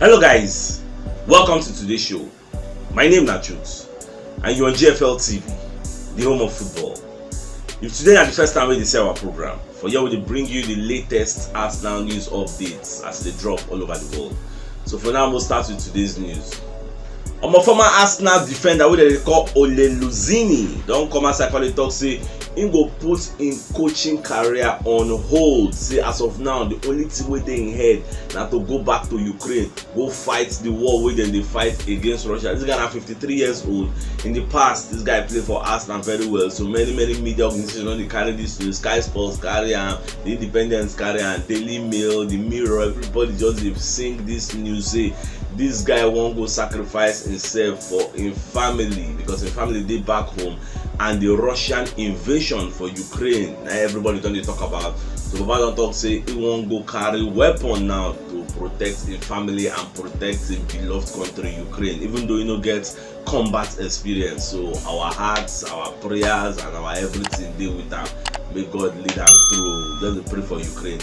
Hello guys, welcome to today's show. My name is CHUKS and you're on GFL TV, the home of football. If today is the first time we see our program, for here we bring you the latest Arsenal news updates as they drop all over the world. So for now, we'll start with today's news. A former Arsenal defender wey they call Ole Luzini don come outside call it talk say he go put in coaching career on hold. Say as of now the only thing wey dey in head na to go back to Ukraine, go fight the war wey dem dey fight against Russia. This guy na 53 years old. In the past, this guy played for Arsenal very well. So many media organizations don dey carry this news. Sky Sports carry am, the Independent carry am, Daily Mail, the Mirror, everybody just dey sing this news say this guy wan go sacrifice himself for him family because him family dey back home and the Russian invasion for Ukraine. Now everybody don dey talk about. So Baba don talk say he wan go carry weapon now to protect him family and protect him beloved country Ukraine, even though he no get combat experience. So our hearts, our prayers and our everything dey with am. May God lead am through. Just pray for Ukraine.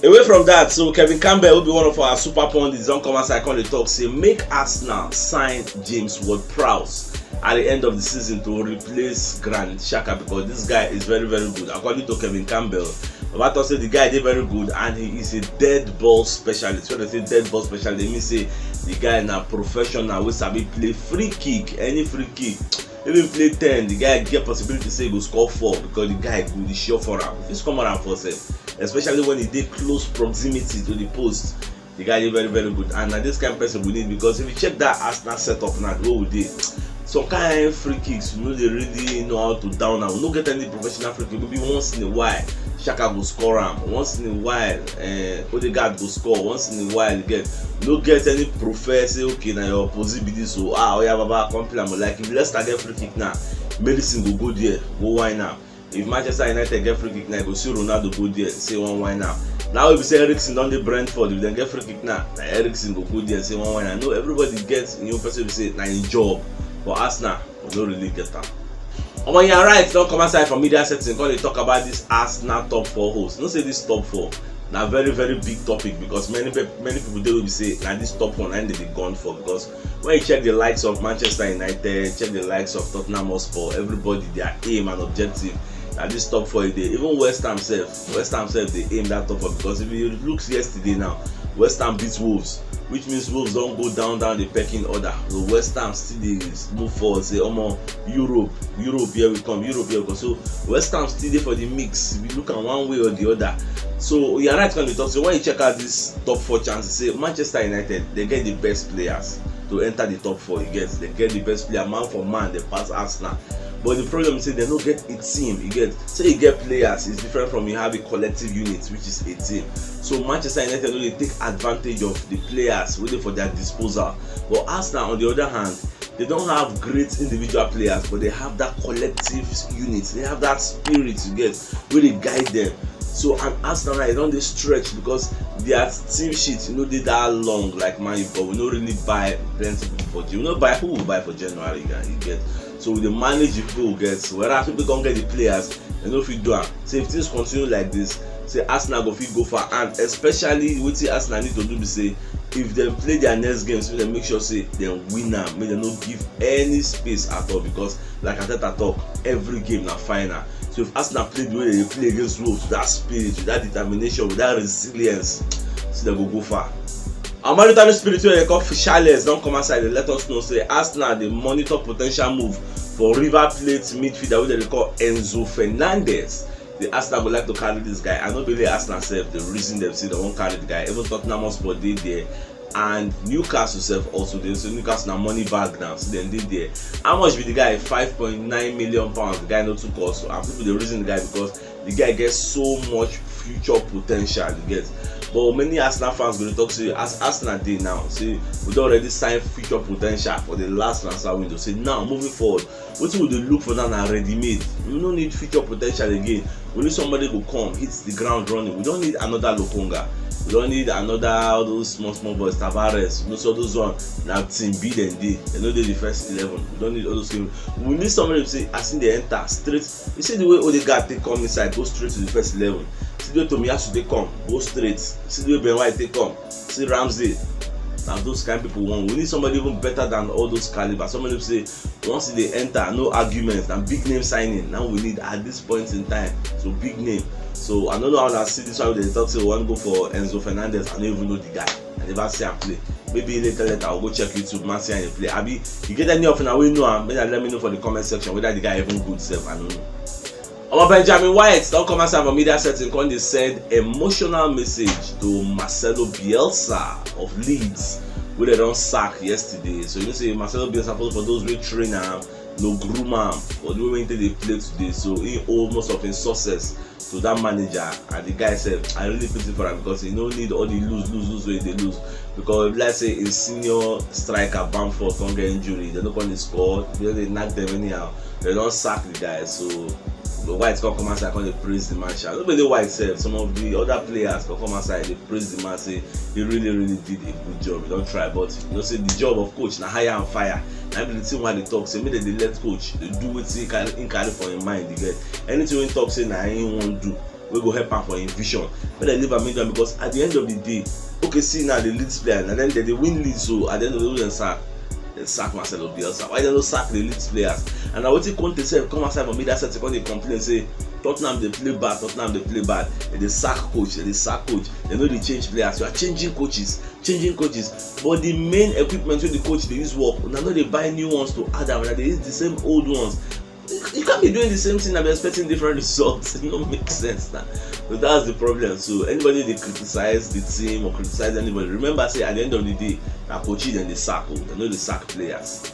Away from that, so Kevin Campbell will be one of our super pundits. Don't come outside, come to talk. Say make Arsenal sign James Ward-Prowse at the end of the season to replace Granit Xhaka because this guy is very good. According to Kevin Campbell, about say the guy is very good and he is a dead ball specialist. When they say dead ball specialist, they mean say the guy is a professional. We sabi play free kick, any free kick. Even play 10, the guy get possibility to say he will score 4 because the guy good, he sure for him. He's come around for self, especially when he did close proximity to the post. The guy is very good, and this kind of person we need because if you check that Arsenal setup now, what we did, some kind of free kicks, you know, they really know how to down now. We don't get any professional free kick. Maybe once in a while, Xhaka will score him. Once in a while, Odegaard will score. Once in a while, no get any professor. Say okay, now your opposite be this. So yeah, Baba, come play. Like if Leicester get free kick now, medicine will go there, go wine now. If Manchester United get free kick now, go see Ronaldo go there, say one wine now. Now if you say Eriksen on the Brentford, if they get free kick now, Eriksen go there, say one wine now. No, everybody gets new person. Say now in job. For Arsenal, we don't really get that. When you're right, don't come aside from media setting when they talk about this Arsenal top 4 hosts. Don't say this top 4. Now very big topic because many people they will say now this top 1 and they gone for because when you check the likes of Manchester United, check the likes of Tottenham Hotspur, everybody their aim and objective that this top 4 is there. Even West Ham self they aim that top 4 because if you look yesterday now, West Ham beats Wolves, which means Wolves don't go down the pecking order. So West Ham still move forward, say Europe here we come, Europe here we come. So West Ham still there for the mix. If you look at one way or the other. So you're right when you talk. So when you check out this top 4 chances, say Manchester United, they get the best players to enter the top 4. They get the best player, man for man, they pass Arsenal. But the problem is they don't get a team. Say you get players, it's different from you have a collective unit, which is a team. So Manchester United only take advantage of the players waiting for their disposal. But Arsenal, on the other hand, they don't have great individual players, but they have that collective unit. They have that spirit where they guide them. So and Arsenal right, don't they stretch because their team sheet, they that long like Man, but we don't really buy plenty people for. We don't buy who will buy for January. You get. So we manage the people get. Whereas people don't get the players, they know if you do it. So if things continue like this, say Arsenal go far, and especially what Arsenal need to do is say if they play their next games, they make sure say they win them, may they not give any space at all because like I talk, every game na final. So if Arsenal play the way they play against Wolves, with that spirit, with that determination, with that resilience, so they go far. Our monitoring spirit they call Fisherless don't come outside. They let us know say Arsenal they monitor potential move for River Plate midfielder wey they call Enzo Fernandez. The Arsenal would like to carry this guy. I don't believe Arsenal self the reason they say they won't carry the guy. Even Tottenham Hotspur did there, and Newcastle self also there. So Newcastle now money bag now. So then did there. How much be the guy? £5.9 million. The guy not too cost. And people the reason the guy because the guy gets so much future potential. He gets. But many Arsenal fans going to talk to you as Arsenal did now. See, we already signed future potential for the last transfer window. Say now moving forward, what would they look for now are ready made? We don't need future potential again. We need somebody who come, hits the ground running. We don't need another Lokonga. We don't need another all those small boys, Tavares. So those ones now team B then D. They know they're the first 11. We don't need all those things. We need somebody to say, as in they enter straight. You see the way Odegaard they come inside, go straight to the first 11. See the way Tomiyasu they come, go straight. See the way Ben White they come, see Ramsey. Now those kind of people want. We need somebody even better than all those caliber. Somebody who say once they enter, no arguments, and big name signing. Now we need at this point in time, so big name. So I don't know how I see this one. They talk say one go for Enzo Fernandez. I don't even know the guy. I never see him play. Maybe later I'll go check YouTube, man, see him play. Abi, you get any often we know him. Let me know for the comment section whether the guy even good self. I don't know. Our Benjamin White don't come outside for media setting. When they send emotional message to Marcelo Bielsa of Leeds, where they don't sack yesterday. So you know say Marcelo Bielsa for those who train him, no groom him, for the way they play today. So he owed most of his success to that manager, and the guy said, I really pity for him because he don't need all the lose way they lose. Because let's say a senior striker Bamford can't get injury, they don't want to score, they knock them anyhow, they don't sack the guy. So the White can come outside and they praise the man. Nobody White said, some of the other players can come outside, they praise the man, say he really did a good job. He don't try, but you know, say the job of coach now hire and fire. Now the team why they talk, say maybe they let coach, they do what he carry for him mind. They get anything when talk say now he won't do, we go help him for his vision. But they leave a medium because at the end of the day, okay, see now the Leeds player, and then they win leads, so at the end of the day they sack Marcelo Bielsa. Why they don't sack the Leeds players? And now what he Conte said, come outside from media set, they complain, say Tottenham they play bad, and they sack coach, they know they change players. You are changing coaches, but the main equipment with the coach they use work. Now they buy new ones to add them, and they use the same old ones. You can't be doing the same thing and be expecting different results. It don't make sense now. So that's the problem. So anybody they criticize the team or criticize anybody, remember say at the end of the day, that coaches and they sack, they know they sack players.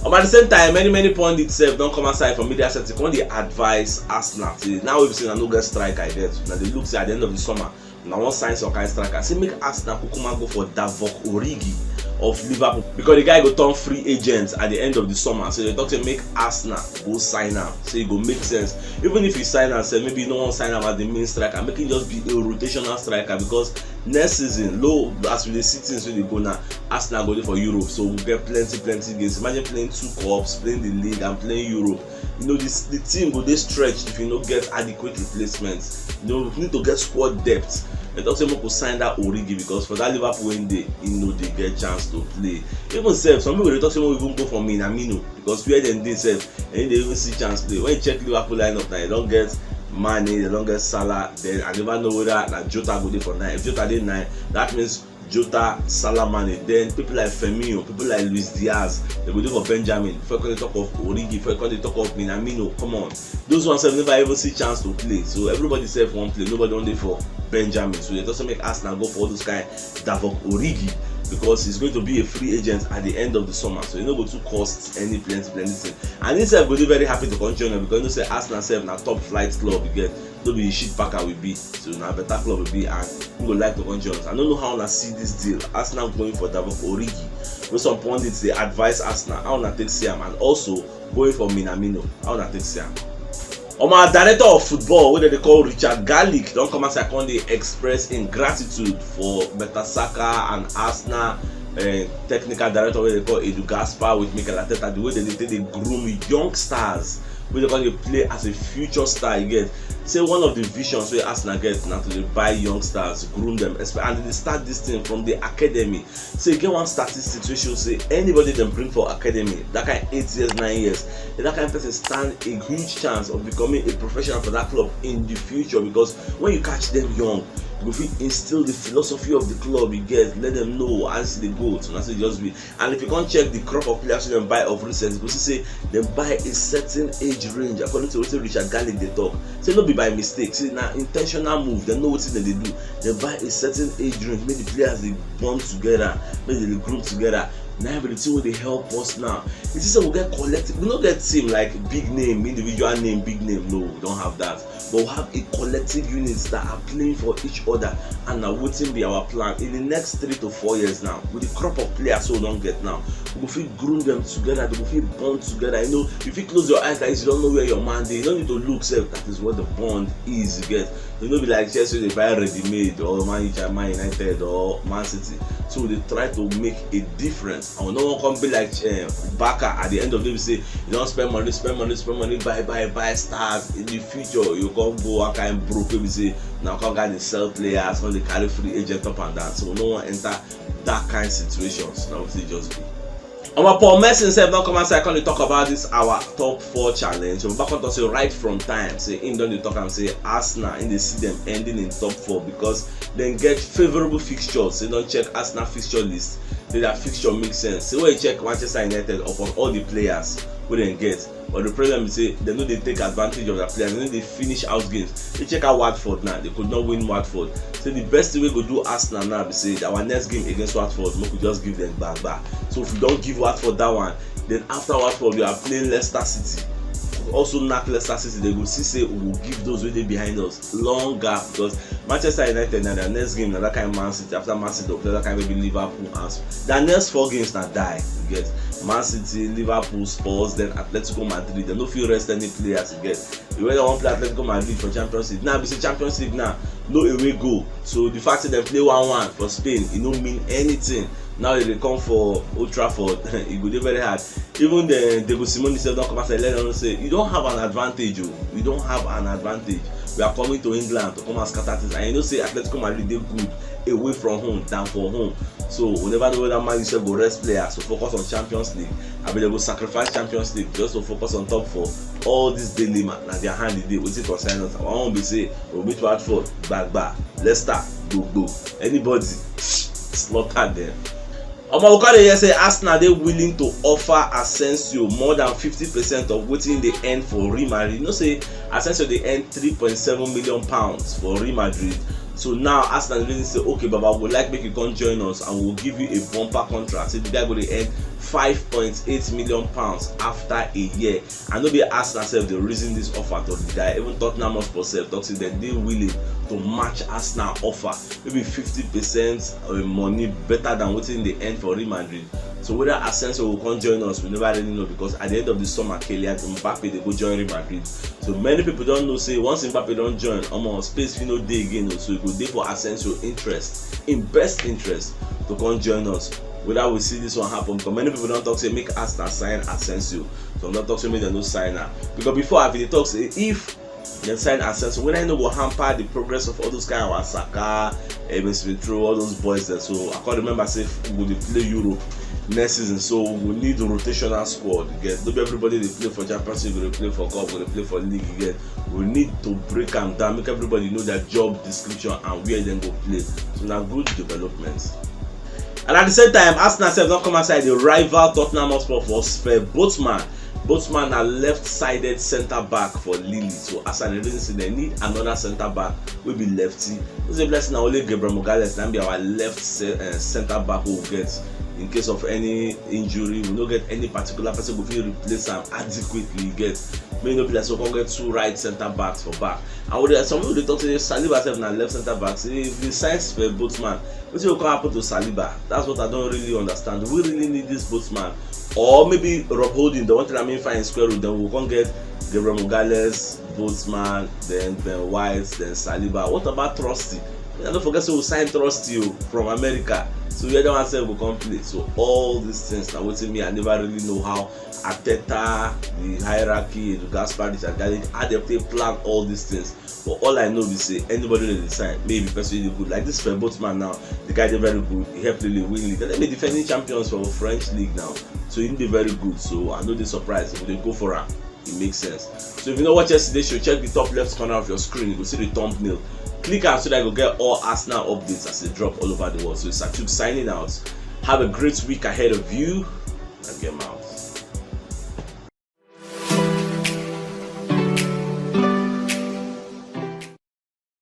At the same time, many pundits don't come outside from media sets. When they advise Arsenal, now we've seen a no get strike I get. Now they look say at the end of the summer, now one sign some kind of striker. Say make Arsenal Kukuma go for Davok Origi of Liverpool because the guy go turn free agent at the end of the summer. So they talk to make Arsenal go sign him. So it go make sense. Even if he sign and say maybe no one sign him as the main striker, make him just be a rotational striker because next season, low as we see things when they go now, Arsenal go there for Europe. So we'll get plenty games. Imagine playing 2 cups, playing the league and playing Europe. You know the team go they stretched if you don't get adequate replacements. You know, you need to get squad depth. And also people sign that Origi because for that Liverpool when they they get chance to play. Even self, some people they talk about even go for Minamino because where then they self and they even see chance play. When you check Liverpool lineup now, you don't get Mane, they don't get Salah. Then I never know whether Jota go there for 9. If Jota did 9, that means Jota, Salah, Mane. Then people like Firmino, people like Luis Diaz, they go there for Benjamin. If I can talk of Origi, if I can talk of Minamino, come on. Those ones have never even see chance to play. So everybody self won't play. Nobody on there for Benjamin. So it doesn't make Arsenal go for all those kind Davok Origi because he's going to be a free agent at the end of the summer. So you know go to cost any plenty thing. And this will be very happy to continue because you know say Arsenal self na top flight club you get. Don't be a shit packer will be. So now better club will be and we would like to continue. I don't know how I see this deal. Arsenal going for Davok Origi. With some pundits they advise Arsenal how to take Siam and also going for Minamino how to take Siam. My director of football, what they call Richard Garlick, don't come outside and they express ingratitude for Mertesacker and Arsenal technical director, what they call Edu Gaspar with Mikel Arteta, the way they groom young stars, where they call play as a future star. You get say one of the visions where Arsenal get now to buy young stars, groom them, and they start this thing from the academy. So you get one statistic which should say anybody they bring for academy, that kind 8 years, 9 years, that kind of person stand a huge chance of becoming a professional for that club in the future because when you catch them young, you will instill the philosophy of the club you get, let them know as they go. So that's it just be. And if you can't check the crop of players you buy of recent, you see say they buy a certain age range according to what Richard Garlick they talk. Say not be by mistake, say now intentional move, they know what they do. They buy a certain age range, make the players they bond together, make they group together. Now everything will they help us now. It is we get collective. We don't get team like big name, individual name, big name. No, we don't have that. But we have a collective units that are playing for each other and are waiting be our plan in the next 3 to 4 years now. With the crop of players we don't get now, we will feel groom them together. They will feel bond together. You know, if you close your eyes like you don't know where your man is, you don't need to look. Self, that is what the bond is. You get. You know, be like Chelsea they buy ready-made or Man United or Man City. So they try to make a difference. And no one can be like Barca at the end of the day. We say you don't spend money, buy stars. In the future, you can't go and kind of broke. We say now can't get the sell players, when they carry free agent up and down. So no one enter that kind of situations. Now we just be. Paul Mercy himself don't come outside come to talk about this our top 4 challenge. So back on to say right from time, say him don't talk and say Arsenal in they see them ending in top 4 because then get favorable fixtures. They don't check Arsenal fixture list. Say that fixture makes sense. So when you check Manchester United upon all the players we then get. But the problem is say they know they take advantage of their players, they know they finish out games. They check out Watford now, they could not win Watford. So the best thing we go do Arsenal now be say that our next game against Watford, we could just give them back. So if we don't give Watford that one, then after Watford we are playing Leicester City. Also knock Leicester City, they will see say we will give those way behind us long gap because Manchester United now their next game now that kind of Man City, after Man City they'll play that kind of maybe Liverpool and their next 4 games now die. You get Man City, Liverpool, Spurs, then Atletico Madrid. They don't feel rest any players you get. You whether want play Atletico Madrid for Champions League. Now we say Champions League now, no away goal. So the fact that they play 1-1 for Spain, it don't mean anything. Now they come for Old Trafford, it go dey very hard. Even the Diego Simeone himself don't come and say, let them say, you don't have an advantage, you don't have an advantage. We are coming to England to come and scatter things. And you know say Atletico Madrid they good away from home than for home. So we never know whether man yourself go rest players to focus on Champions League. I mean they go sacrifice Champions League just to focus on top 4. All this daily man, now their hand they waiting for sign-ups. I won't be say we'll meet Watford, back, Leicester, go. Anybody slaughter them. Omo here say Arsenal they willing to offer Asensio more than 50% of wetin they earn for Real Madrid. You know say Asensio they earn £3.7 million for Real Madrid. So now Arsenal really say, okay, Baba, we would like make you come join us and we'll give you a bumper contract. So the guy will earn £5.8 million after a year. And no be Arsenal self the reason this offer to the guy. Even Tottenham Hotspur self talks that they willing to match Arsenal offer. Maybe 50% money better than what they earn for Real Madrid. So whether Asensio will come join us, we never really know because at the end of the summer, Kylian Mbappe they go join Real Madrid. So many people don't know say once Mbappe don't join, space no day again. So it go dey for Asensio interest, in best interest to come join us. Whether we see this one happen because many people don't talk say make Arsenal sign Asensio. So I'm not talking say make them no sign her. Because before I've been talk say if they sign Asensio, when I know will hamper the progress of all those kind of Saka, Smith Rowe, all those boys there. So I can't remember say we will play Europe next season, so we need a rotational squad. Again, not everybody they play for Champions League, they play for Cup, they play for League again. We need to break them down, make everybody know their job description and where they go play. So now good developments. And at the same time, Arsenal self don't come outside the rival Tottenham Hotspur for spare Boatman. Boatman are left-sided centre back for Lille. So as an reason, they need another centre back will be lefty. It's a blessing now only Gabriel Magalhaes can be our left centre back who will get. In case of any injury, we don't get any particular person who will replace them adequately. Get many players who can get 2 right centre backs for back. And some people they talk to Saliba self na left centre back. Say if the size for Boatman, what will happen to Saliba? That's what I don't really understand. Do we really need this Boatman? Or maybe Rob Holding, the one thing I mean fine square root, then we can get Gabriel Magalhaes, Boatman, then Ben White, then Saliba. What about Trusty? And don't forget, so we sign Trusty from America. So the other one said we come play. So all these things now waiting me, I never really know how Arteta, the hierarchy, the Gaspar, how they plan all these things. But all I know is say anybody that they sign, maybe person really good. Like this for Boatman now, the guy they're very good. He helped really win league. They're defending champions for French league now. So he'll be very good. So I know they're surprised. If they go for him, it makes sense. So if you know what yesterday show, check the top left corner of your screen. You will see the thumbnail. Click on so that you get all Arsenal updates as they drop all over the world. So it's CHUKS signing out. Have a great week ahead of you and get out.